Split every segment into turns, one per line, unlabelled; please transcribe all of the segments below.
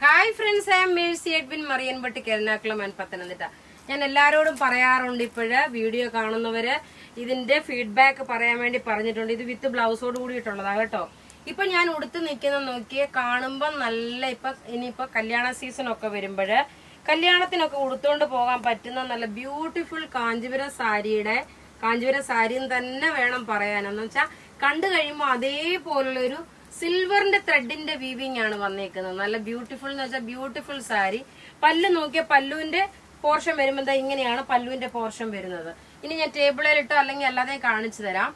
Hi friends, I'm Mercy Edwin Mariyanpatti Ernakulam and Pathanamthitta. ഞാൻ എല്ലാവരോടും പറയാറുണ്ട്, ഇപ്പോഴ് വീഡിയോ കാണുന്നവര് ഇതിന്റെ ഫീഡ്ബാക്ക് പറയാൻ വേണ്ടി പറഞ്ഞിട്ടുണ്ട്. ഇത് വിത്ത് ബ്ലൗസോട് കൂടിയിട്ടുള്ളതാ കേട്ടോ. ഇപ്പൊ ഞാൻ ഉടുത്ത് നിൽക്കുന്ന നോക്കിയേ, കാണുമ്പോൾ നല്ല ഇനിയിപ്പോ കല്യാണ സീസൺ ഒക്കെ വരുമ്പോഴ് കല്യാണത്തിനൊക്കെ ഉടുത്തോണ്ട് പോകാൻ പറ്റുന്ന നല്ല ബ്യൂട്ടിഫുൾ കാഞ്ചീപുരം സാരിയും തന്നെ വേണം പറയാനെന്ന് വെച്ചാൽ കണ്ടു കഴിയുമ്പോൾ അതേപോലുള്ളൊരു സിൽവറിന്റെ ത്രെഡിന്റെ വീവിംഗ് ആണ് വന്നേക്കുന്നത്. നല്ല ബ്യൂട്ടിഫുൾ എന്ന് വെച്ചാൽ ബ്യൂട്ടിഫുൾ സാരി. പല്ല് നോക്കിയ പല്ലുവിന്റെ പോർഷൻ വരുമ്പോൾ ഇങ്ങനെയാണ് പല്ലുവിന്റെ പോർഷൻ വരുന്നത്. ഇനി ഞാൻ ടേബിളിലിട്ടോ അല്ലെങ്കിൽ അല്ലാതെ കാണിച്ചു തരാം.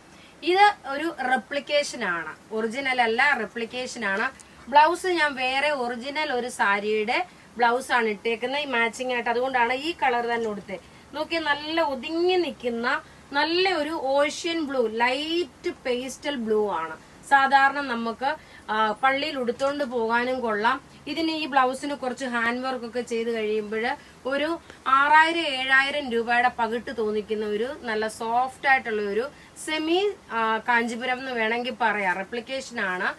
ഇത് ഒരു റെപ്ലിക്കേഷൻ ആണ്, ഒറിജിനൽ അല്ല, റെപ്ലിക്കേഷൻ ആണ്. ബ്ലൗസ് ഞാൻ വേറെ ഒറിജിനൽ ഒരു സാരിയുടെ ബ്ലൗസ് ആണ് ഇട്ടേക്കുന്നത്, ഈ മാച്ചിങ് ആയിട്ട്. അതുകൊണ്ടാണ് ഈ കളർ തന്നെ കൊടുത്തത്. നോക്കിയാൽ നല്ല ഒതുങ്ങി നിൽക്കുന്ന നല്ല ഒരു ocean blue, light pastel blue ആണ്. സാധാരണ നമുക്ക് പള്ളിയിൽ ഉടുത്തോണ്ട് പോകാനും കൊള്ളാം. ഇതിന് ഈ ബ്ലൗസിന് കുറച്ച് ഹാൻഡ് വർക്ക് ഒക്കെ ചെയ്ത് കഴിയുമ്പോൾ ഒരു 6000-7000 രൂപയുടെ പകിട്ട് തോന്നിക്കുന്ന ഒരു നല്ല സോഫ്റ്റ് ആയിട്ടുള്ള ഒരു സെമി കാഞ്ചീപുരം എന്ന് വേണമെങ്കിൽ പറയാം. റെപ്ലിക്കേഷൻ ആണ്.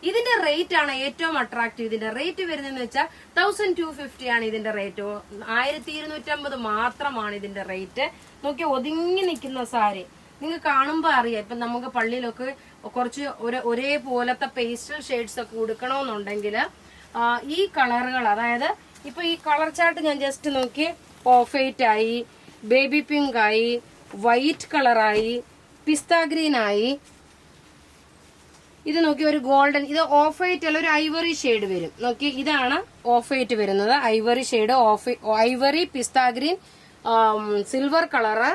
ഇതിന്റെ റേറ്റ് ആണ് ഏറ്റവും അട്രാക്റ്റീവ്. ഇതിന്റെ റേറ്റ് വരുന്നതെന്ന് വെച്ചാൽ 1250 ആണ് ഇതിന്റെ റേറ്റ്. 1250 മാത്രമാണ് ഇതിന്റെ റേറ്റ്. നോക്കി ഒതുങ്ങി നിൽക്കുന്ന സാരി നിങ്ങൾക്ക് കാണുമ്പോൾ അറിയാം. ഇപ്പൊ നമുക്ക് പള്ളിയിലൊക്കെ കുറച്ച് ഒരേപോലത്തെ പേസ്റ്റൽ ഷെയ്ഡ്സ് ഒക്കെ ഉടുക്കണമെന്നുണ്ടെങ്കിൽ ഈ കളറുകൾ, അതായത് ഇപ്പൊ ഈ കളർ ചാർട്ട് ഞാൻ ജസ്റ്റ് നോക്കി, ഓഫ് വൈറ്റ് ആയി, ബേബി പിങ്ക് ആയി, വൈറ്റ് കളറായി, പിസ്ത ഗ്രീൻ ആയി. ഇത് നോക്കി ഒരു ഗോൾഡൻ, ഇത് ഓഫ് വൈറ്റ് അല്ല, ഒരു ഐവറി ഷെയ്ഡ് വരും. നോക്കി ഇതാണ് ഓഫ് വൈറ്റ് വരുന്നത്, ivory shade, ivory, pista green, silver colour,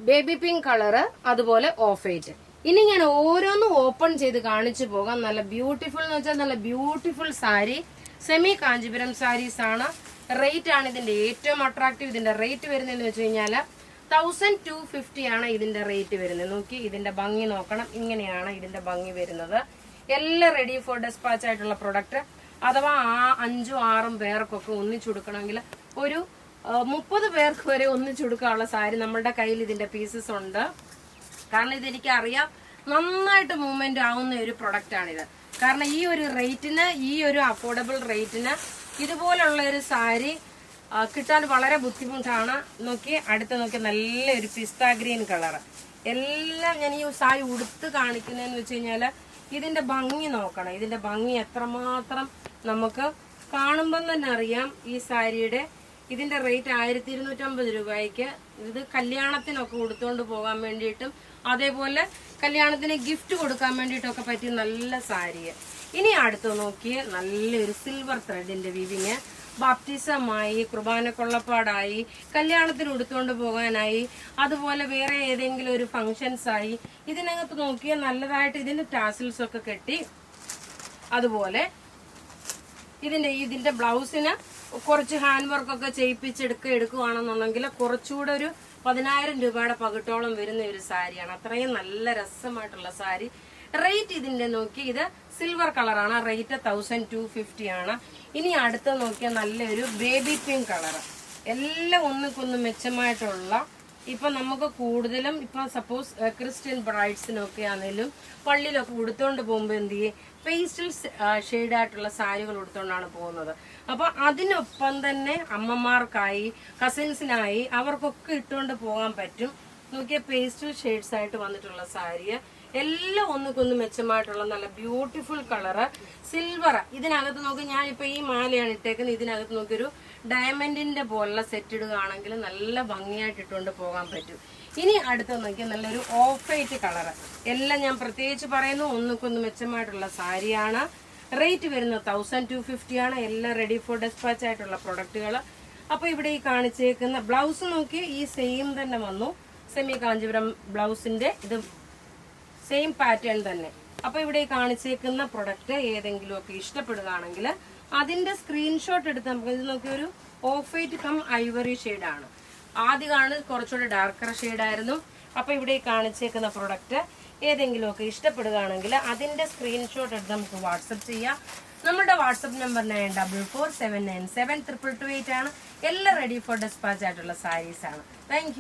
baby pink colour, അതുപോലെ ഓഫ് വൈറ്റ്. ഇനി ഞാൻ ഓരോന്നും ഓപ്പൺ ചെയ്ത് കാണിച്ചു പോകാം. നല്ല ബ്യൂട്ടിഫുൾ എന്ന് വെച്ചാൽ നല്ല ബ്യൂട്ടിഫുൾ സാരി, സെമി കാഞ്ചീപുരം സാരീസ് ആണ്. റേറ്റ് ആണ് ഇതിന്റെ ഏറ്റവും അട്രാക്റ്റീവ്. ഇതിന്റെ റേറ്റ് വരുന്നതെന്ന് വെച്ച് കഴിഞ്ഞാല് 1250 ആണ് ഇതിന്റെ റേറ്റ് വരുന്നത്. നോക്കി ഇതിന്റെ ഭംഗി നോക്കണം, ഇങ്ങനെയാണ് ഇതിന്റെ ഭംഗി വരുന്നത്. എല്ലാം റെഡി ഫോർ ഡെസ്പാച്ച് ആയിട്ടുള്ള പ്രൊഡക്റ്റ്. അഥവാ 5-6 പേർക്കൊക്കെ ഒന്നിച്ചുടുക്കണമെങ്കിൽ ഒരു 30 പേർക്ക് വരെ ഒന്നിച്ചുടുക്കാനുള്ള സാരി നമ്മളുടെ കയ്യിൽ ഇതിന്റെ പീസസ് ഉണ്ട്. കാരണം ഇതെനിക്ക് അറിയാം, നന്നായിട്ട് മൂവ്മെന്റ് ആവുന്ന ഒരു പ്രൊഡക്റ്റ് ആണിത്. കാരണം ഈ ഒരു റേറ്റിന്, ഈ ഒരു അഫോർഡബിൾ റേറ്റിന് ഇതുപോലുള്ള ഒരു സാരി കിട്ടാൻ വളരെ ബുദ്ധിമുട്ടാണ്. നോക്കി അടുത്ത് നോക്കി, നല്ലൊരു പിസ്ത ഗ്രീൻ കളർ. എല്ലാം ഞാൻ ഈ സാരി ഉടുത്ത് കാണിക്കുന്നതെന്ന് വെച്ച് കഴിഞ്ഞാല് ഇതിന്റെ ഭംഗി നോക്കണം. ഇതിന്റെ ഭംഗി എത്രമാത്രം നമുക്ക് കാണുമ്പം തന്നെ അറിയാം. ഈ സാരിയുടെ ഇതിന്റെ റേറ്റ് 1250 രൂപയ്ക്ക്. ഇത് കല്യാണത്തിനൊക്കെ ഉടുത്തോണ്ട് പോകാൻ വേണ്ടിയിട്ടും അതേപോലെ കല്യാണത്തിന് ഗിഫ്റ്റ് കൊടുക്കാൻ വേണ്ടിയിട്ടൊക്കെ പറ്റിയ നല്ല സാരി. ഇനി അടുത്ത് നോക്കിയേ, നല്ലൊരു സിൽവർ ത്രെഡിന്റെ വീവിങ്. ബാപ്റ്റിസമായി, കുർബാന കൊള്ളപ്പാടായി, കല്യാണത്തിന് ഉടുത്തോണ്ട് പോകാനായി, അതുപോലെ വേറെ ഏതെങ്കിലും ഒരു ഫങ്ഷൻസ് ആയി. ഇതിനകത്ത് നോക്കിയാൽ നല്ലതായിട്ട് ഇതിന് ടാസിൽസ് ഒക്കെ കെട്ടി, അതുപോലെ ഇതിന്റെ ബ്ലൗസിന് കുറച്ച് ഹാൻഡ് വർക്ക് ഒക്കെ എടുക്കുകയാണെന്നുണ്ടെങ്കിൽ കുറച്ചുകൂടെ ഒരു 10,000 രൂപയുടെ പകിട്ടോളം വരുന്ന ഒരു സാരിയാണ്. അത്രയും നല്ല രസമായിട്ടുള്ള സാരി. റേറ്റ് ഇതിന്റെ നോക്കി, ഇത് സിൽവർ കളറാണ്, റേറ്റ് 1250 ആണ്. ഇനി അടുത്ത് നോക്കിയാൽ നല്ലൊരു ബേബി പിങ്ക് കളർ. എല്ലാം ഒന്നിക്കൊന്ന് മെച്ചമായിട്ടുള്ള, ഇപ്പൊ നമുക്ക് കൂടുതലും ഇപ്പൊ സപ്പോസ് ക്രിസ്ത്യൻ ബ്രൈഡ്സിനൊക്കെ ആണെങ്കിലും പള്ളിയിലൊക്കെ ഉടുത്തോണ്ട് പോകുമ്പോൾ എന്ത് ചെയ്യും, പേസ്റ്റൽ ഷെയ്ഡായിട്ടുള്ള സാരികൾ ഉടുത്തോണ്ടാണ് പോകുന്നത്. അപ്പൊ അതിനൊപ്പം തന്നെ അമ്മമാർക്കായി, കസിൻസിനായി, അവർക്കൊക്കെ ഇട്ടുകൊണ്ട് പോകാൻ പറ്റും. നോക്കിയ പേസ്റ്റൽ ഷെയ്ഡ്സ് ആയിട്ട് വന്നിട്ടുള്ള സാരി, എല്ലാം ഒന്നിക്കൊന്ന് മെച്ചമായിട്ടുള്ള നല്ല ബ്യൂട്ടിഫുൾ കളറ്, സിൽവർ. ഇതിനകത്ത് നോക്കി, ഞാനിപ്പോ ഈ മാലയാണ് ഇട്ടേക്കുന്നത്. ഇതിനകത്ത് നോക്കിയൊരു ഡയമണ്ടിന്റെ പോലുള്ള സെറ്റ് ഇടുകയാണെങ്കിൽ നല്ല ഭംഗിയായിട്ട് ഇട്ടുകൊണ്ട് പോകാൻ പറ്റും. ഇനി അടുത്ത് നോക്കിയാൽ നല്ലൊരു ഓഫ് വൈറ്റ് കളറ്. എല്ലാം ഞാൻ പ്രത്യേകിച്ച് പറയുന്നു, ഒന്നിക്കൊന്ന് മെച്ചമായിട്ടുള്ള സാരിയാണ്. റേറ്റ് വരുന്നത് 1250 ആണ്. എല്ലാം റെഡി ഫോർ ഡെസ്പാച്ച് ആയിട്ടുള്ള പ്രൊഡക്റ്റുകൾ. അപ്പൊ ഇവിടെ ഈ കാണിച്ചേക്കുന്ന ബ്ലൗസ് നോക്കി, ഈ സെയിം തന്നെ വന്നു, സെമി കാഞ്ചീപുരം ബ്ലൗസിന്റെ ഇത് സെയിം പാറ്റേൺ തന്നെ. അപ്പൊ ഇവിടെ ഈ കാണിച്ചേക്കുന്ന പ്രൊഡക്റ്റ് ഏതെങ്കിലും ഒക്കെ ഇഷ്ടപ്പെടുകയാണെങ്കിൽ അതിന്റെ സ്ക്രീൻഷോട്ട് എടുത്ത് നമുക്ക്, ഇത് നോക്കി ഒരു ഓഫ് വൈറ്റ് കം ഐവറി ഷെയ്ഡാണ്. ആദ്യമാണ് കുറച്ചുകൂടെ ഡാർക്കർ ഷെയ്ഡായിരുന്നു. അപ്പൊ ഇവിടെ ഈ കാണിച്ചേക്കുന്ന പ്രൊഡക്റ്റ് ഏതെങ്കിലും ഒക്കെ ഇഷ്ടപ്പെടുകയാണെങ്കിൽ അതിന്റെ സ്ക്രീൻഷോട്ട് എടുത്ത് നമുക്ക് വാട്സപ്പ് ചെയ്യാം. നമ്മുടെ വാട്സപ്പ് നമ്പർ 9447972228 ആണ്. എല്ലാം റെഡി ഫോർ ഡെസ്പാച്ച് ആയിട്ടുള്ള സാരീസ് ആണ്. താങ്ക്